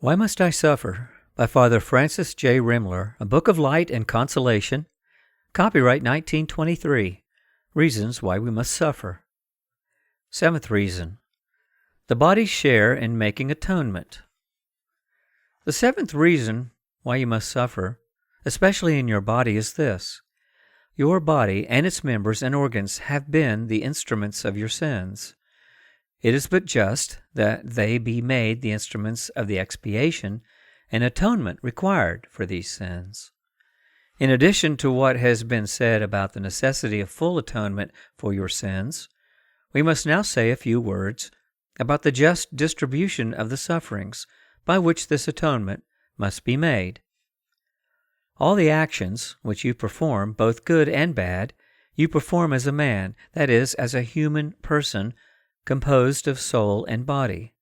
Why Must I Suffer? By Father Francis J. Rimler, a book of light and consolation. Copyright 1923. Reasons Why We Must Suffer. Seventh reason. The body's share in making atonement. The seventh reason why you must suffer, especially in your body, is this. Your body and its members and organs have been the instruments of your sins. It is but just that they be made the instruments of the expiation and atonement required for these sins. In addition to what has been said about the necessity of full atonement for your sins, we must now say a few words about the just distribution of the sufferings by which this atonement must be made. All the actions which you perform, both good and bad, you perform as a man, that is, as a human person, composed of soul and body.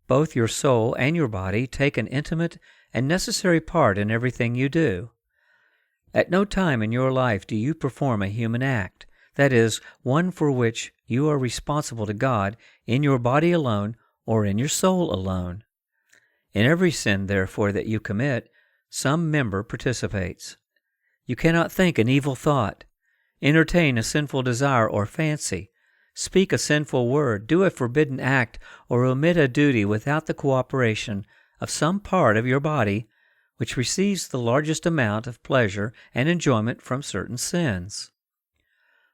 Both your soul and your body take an intimate and necessary part in everything you do. At no time in your life do you perform a human act, that is, one for which you are responsible to God in your body alone or in your soul alone. In every sin, therefore, that you commit, some member participates. You cannot think an evil thought, entertain a sinful desire or fancy, speak a sinful word, do a forbidden act, or omit a duty without the cooperation of some part of your body which receives the largest amount of pleasure and enjoyment from certain sins.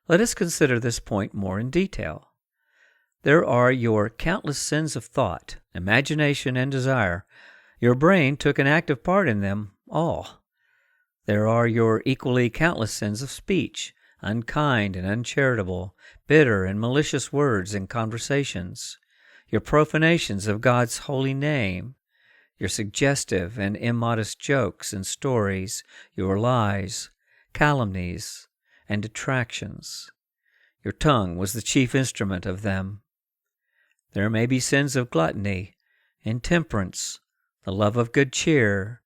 Let us consider this point more in detail. There are your countless sins of thought, imagination, and desire. Your brain took an active part in them all. There are your equally countless sins of speech, unkind and uncharitable, bitter and malicious words and conversations, your profanations of God's holy name, your suggestive and immodest jokes and stories, your lies, calumnies, and detractions. Your tongue was the chief instrument of them. There may be sins of gluttony, intemperance, the love of good cheer,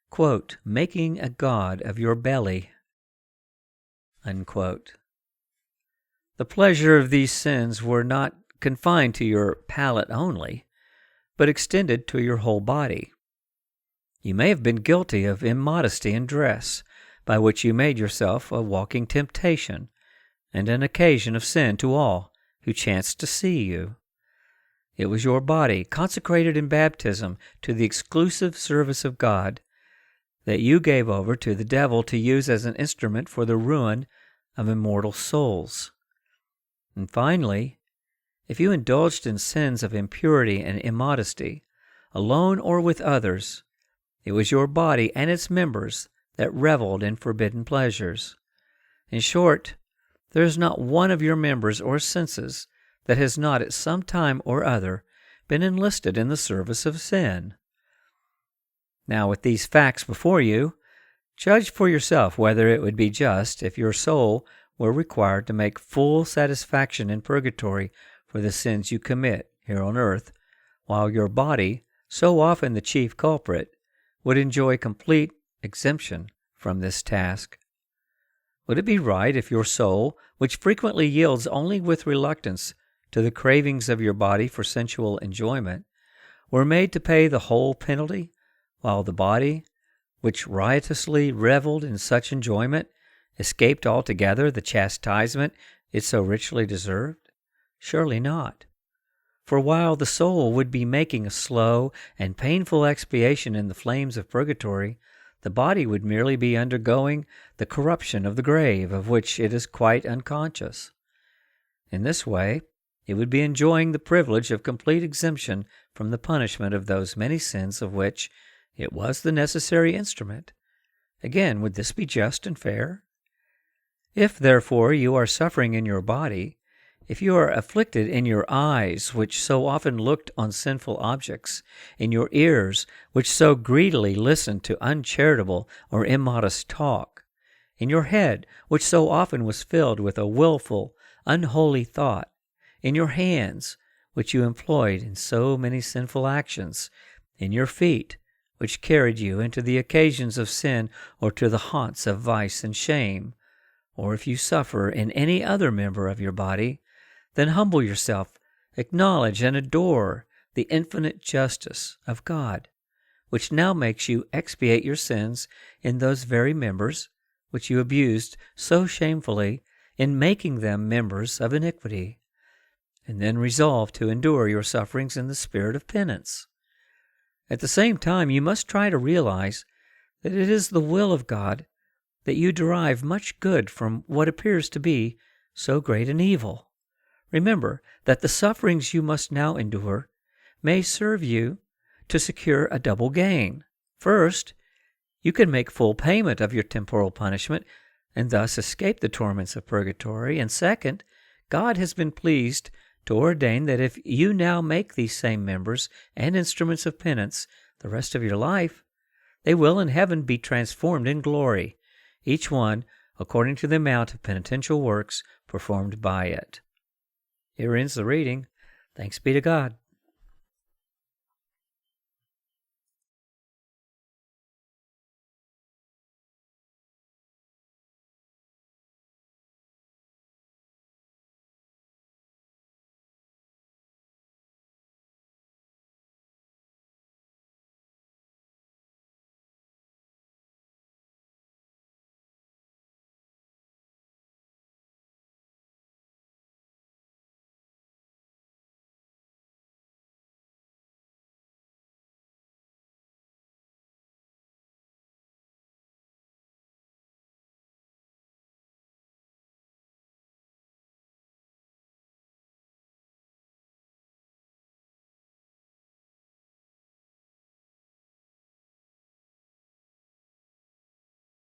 quote, making a god of your belly, unquote. The pleasure of these sins were not confined to your palate only, but extended to your whole body. You may have been guilty of immodesty in dress, by which you made yourself a walking temptation and an occasion of sin to all who chanced to see you. It was your body, consecrated in baptism to the exclusive service of God, that you gave over to the devil to use as an instrument for the ruin of immortal souls. And finally, if you indulged in sins of impurity and immodesty, alone or with others, it was your body and its members that reveled in forbidden pleasures. In short, there is not one of your members or senses that has not at some time or other been enlisted in the service of sin. Now, with these facts before you, judge for yourself whether it would be just if your soul were required to make full satisfaction in purgatory for the sins you commit here on earth, while your body, so often the chief culprit, would enjoy complete exemption from this task. Would it be right if your soul, which frequently yields only with reluctance to the cravings of your body for sensual enjoyment, were made to pay the whole penalty, while the body, which riotously reveled in such enjoyment, escaped altogether the chastisement it so richly deserved? Surely not. For while the soul would be making a slow and painful expiation in the flames of purgatory, the body would merely be undergoing the corruption of the grave, of which it is quite unconscious. In this way, it would be enjoying the privilege of complete exemption from the punishment of those many sins of which it was the necessary instrument. Again, would this be just and fair? If, therefore, you are suffering in your body, if you are afflicted in your eyes, which so often looked on sinful objects, in your ears, which so greedily listened to uncharitable or immodest talk, in your head, which so often was filled with a willful, unholy thought, in your hands, which you employed in so many sinful actions, in your feet, which carried you into the occasions of sin or to the haunts of vice and shame, or if you suffer in any other member of your body, then humble yourself, acknowledge and adore the infinite justice of God. which now makes you expiate your sins in those very members which you abused so shamefully in making them members of iniquity, and then resolve to endure your sufferings in the spirit of penance. At the same time, you must try to realize that it is the will of God that you derive much good from what appears to be so great an evil. Remember that the sufferings you must now endure may serve you to secure a double gain. First, you can make full payment of your temporal punishment and thus escape the torments of purgatory. And second, God has been pleased to ordain that if you now make these same members and instruments of penance the rest of your life, they will in heaven be transformed in glory, each one according to the amount of penitential works performed by it. Here ends the reading. Thanks be to God.